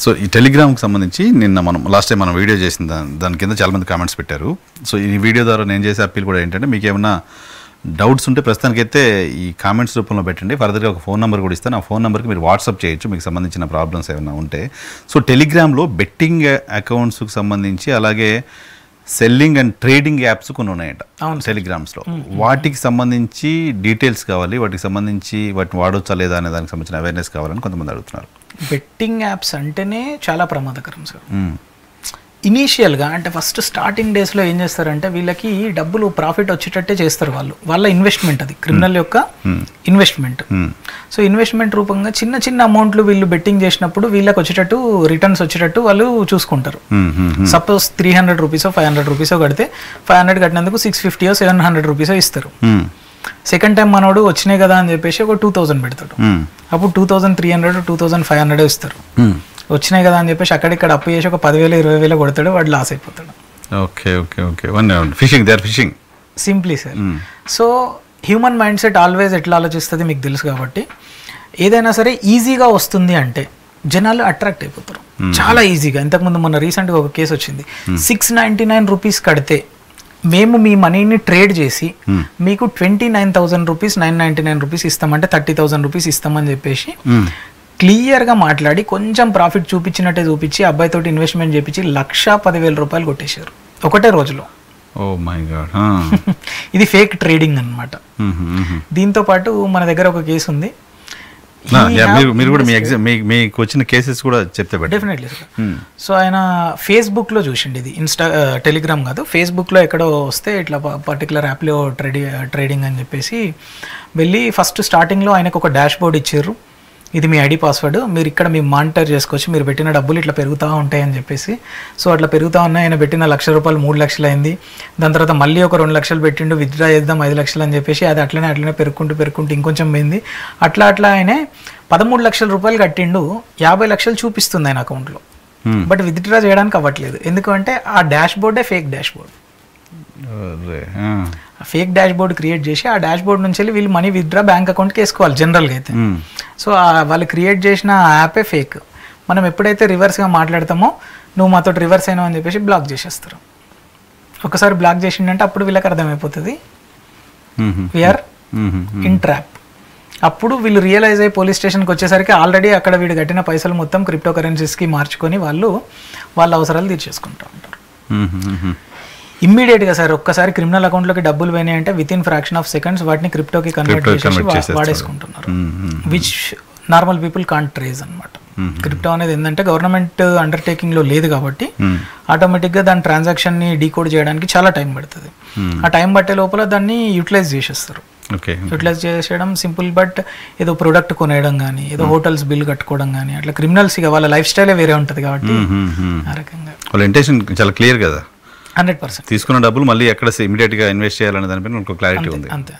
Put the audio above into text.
So ఈ టెలిగ్రామ్కి సంబంధించి నిన్న మనం లాస్ట్ టైం మనం వీడియో చేసిన దాని కింద చాలామంది కామెంట్స్ పెట్టారు. సో ఈ వీడియో ద్వారా నేను చేసే అప్పీల్ కూడా ఏంటంటే, మీకు ఏమైనా డౌట్స్ ఉంటే ప్రస్తుతానికైతే ఈ కామెంట్స్ రూపంలో పెట్టండి. ఫర్దర్గా ఒక ఫోన్ నెంబర్ కూడా ఇస్తాను. ఆ ఫోన్ నెంబర్కి మీరు వాట్సాప్ చేయొచ్చు మీకు సంబంధించిన ప్రాబ్లమ్స్ ఏమైనా ఉంటే. సో టెలిగ్రామ్లో బెట్టింగ్ అకౌంట్స్కి సంబంధించి అలాగే సెల్లింగ్ అండ్ ట్రేడింగ్ యాప్స్ కొన్ని ఉన్నాయంట టెలిగ్రామ్స్లో. వాటికి సంబంధించి డీటెయిల్స్ కావాలి, వాటికి సంబంధించి వాటిని వాడొచ్చా లేదా అనే దానికి సంబంధించిన అవేర్నెస్ కావాలని కొంతమంది అడుగుతున్నారు. బెట్టింగ్ యాప్స్ అంటేనే చాలా ప్రమాదకరం సార్. ఇనీషియల్గా అంటే ఫస్ట్ స్టార్టింగ్ డేస్లో ఏం చేస్తారంటే, వీళ్ళకి డబ్బులు ప్రాఫిట్ వచ్చేటట్టే చేస్తారు. వాళ్ళ ఇన్వెస్ట్మెంట్, అది క్రిమినల్ యొక్క ఇన్వెస్ట్మెంట్. సో ఇన్వెస్ట్మెంట్ రూపంగా చిన్న చిన్న అమౌంట్లు వీళ్ళు బెట్టింగ్ చేసినప్పుడు వీళ్ళకి వచ్చేటట్టు రిటర్న్స్ వచ్చేటట్టు వాళ్ళు చూసుకుంటారు. సపోజ్ 300 రూపీసో 500 రూపీసో కడితే 500 కట్టినందుకు 650 or 700 రూపీసో ఇస్తారు. సెకండ్ టైం మనోడు వచ్చినాయి కదా అని చెప్పేసి ఒక 2000 పెడతాడు. అప్పుడు 2300 2500 ఇస్తారు. వచ్చినాయి కదా అని చెప్పేసి అక్కడిక్కడ అప్పు చేసి ఒక 10,000 20,000 కొడతాడు, వాడు లాస్ అయిపోతాడు. Okay okay okay fishing simply sir. So human mind set always ఎట్లా ఆలోచిస్తుంది మీకు తెలుసు కాబట్టి, ఏదైనా సరే ఈజీగా వస్తుంది అంటే జనాలు అట్రాక్ట్ అయిపోతారు చాలా ఈజీగా. ఇంతకుముందు మొన్న రీసెంట్గా ఒక కేసు వచ్చింది. 699 రూపీస్ కడితే మేము మీ మనీని ట్రేడ్ చేసి మీకు 29,000 రూపీస్ 999 రూపీస్ ఇస్తామంటే 30,000 రూపీస్ ఇస్తామని చెప్పేసి క్లియర్గా మాట్లాడి కొంచెం ప్రాఫిట్ చూపించినట్టే చూపించి అబ్బాయితోటి ఇన్వెస్ట్మెంట్ చేపించి 1,10,000 రూపాయలు కొట్టేశారు ఒకటే రోజులో. Oh my god. ఇది ఫేక్ ట్రేడింగ్ అనమాట. దీంతో పాటు మన దగ్గర ఒక కేసు ఉంది. మీరు కూడా మీకు వచ్చిన కేసెస్ కూడా చెప్తే డెఫినెట్లీ. సో ఆయన ఫేస్బుక్లో చూసిండి, ఇది టెలిగ్రామ్ కాదు, ఫేస్బుక్లో ఎక్కడో వస్తే ఇట్లా పర్టికులర్ యాప్లో ట్రేడింగ్ అని చెప్పేసి వెళ్ళి ఫస్ట్ స్టార్టింగ్లో ఆయనకు ఒక డాష్ బోర్డ్ ఇచ్చారు. ఇది మీ ఐడి పాస్వర్డ్, మీరు ఇక్కడ మీ మానిటర్ చేసుకోవచ్చు, మీరు పెట్టిన డబ్బులు ఇట్లా పెరుగుతూ ఉంటాయని చెప్పేసి. సో అట్లా పెరుగుతూ ఉన్నాయి. ఆయన పెట్టిన 1,00,000 రూపాయలు 3 లక్షలు అయింది. దాని తర్వాత మళ్ళీ ఒక 2 లక్షలు పెట్టిండు, విత్డ్రా చేద్దాం 5 లక్షలు అని చెప్పేసి అది అట్లనే పెరుగుకుంటూ ఇంకొంచెం పోయింది. అట్లా ఆయన 13 లక్షల రూపాయలు కట్టిండు. 50 లక్షలు చూపిస్తుంది ఆయన అకౌంట్లో, బట్ విత్డ్రా చేయడానికి అవ్వట్లేదు. ఎందుకంటే ఆ డాష్ బోర్డే fake dashboard. Fake dashboard create చేసి ఆ డాష్ బోర్డ్ నుంచి వెళ్ళి వీళ్ళు మనీ విత్డ్రా బ్యాంక్ అకౌంట్కి వేసుకోవాలి జనరల్గా అయితే. సో వాళ్ళు క్రియేట్ చేసిన యాపే ఫేక్. మనం ఎప్పుడైతే రివర్స్గా మాట్లాడతామో, నువ్వు మాతో రివర్స్ అయినావు అని చెప్పేసి బ్లాక్ చేసేస్తారు. ఒకసారి బ్లాక్ చేసిండంటే అప్పుడు వీళ్ళకి అర్థమైపోతుంది వీఆర్ ఇన్ ట్రాప్. అప్పుడు వీళ్ళు రియలైజ్ అయ్యి పోలీస్ స్టేషన్కి వచ్చేసరికి ఆల్రెడీ అక్కడ వీడు కట్టిన పైసలు మొత్తం క్రిప్టో కరెన్సీస్కి మార్చుకొని వాళ్ళ అవసరాలు తీర్చేసుకుంటూ ఉంటారు. ఇమ్మీడియట్గా సార్ ఒక్కసారి క్రిమినల్ అకౌంట్లోకి డబ్బులు పోయినాయి అంటే within fraction of seconds వాటిని క్రిప్టోకి కన్వర్ట్ చేసి వాడేసుకుంటున్నారు. Which normal people can't trace అనమాట. క్రిప్టో అనేది ఏంటంటే గవర్నమెంట్ అండర్టేకింగ్లో లేదు కాబట్టి ఆటోమేటిక్గా దాని ట్రాన్సాక్షన్ని డీకోడ్ చేయడానికి చాలా టైం పడుతుంది. ఆ టైం పట్టే లోపల దాన్ని యూటిలైజ్ చేసేస్తారు. యూటిలైజ్ చేసేయడం సింపుల్, బట్ ఏదో ప్రొడక్ట్ కొనేయడం కానీ, ఏదో హోటల్స్ బిల్ కట్టుకోవడం కానీ, అట్లా క్రిమినల్స్ ఇక వాళ్ళ లైఫ్ స్టైలే వేరే ఉంటుంది కాబట్టి ఆ రకంగా వాళ్ళ ఇంటెన్షన్ చాలా క్లియర్ కదా. 100% తీసుకున్న డబ్బులు మళ్ళీ ఎక్కడ ఇమీడియట్గా ఇన్వెస్ట్ చేయాలనే దానిపైన ఒక క్లారిటీ ఉంది. అంతే.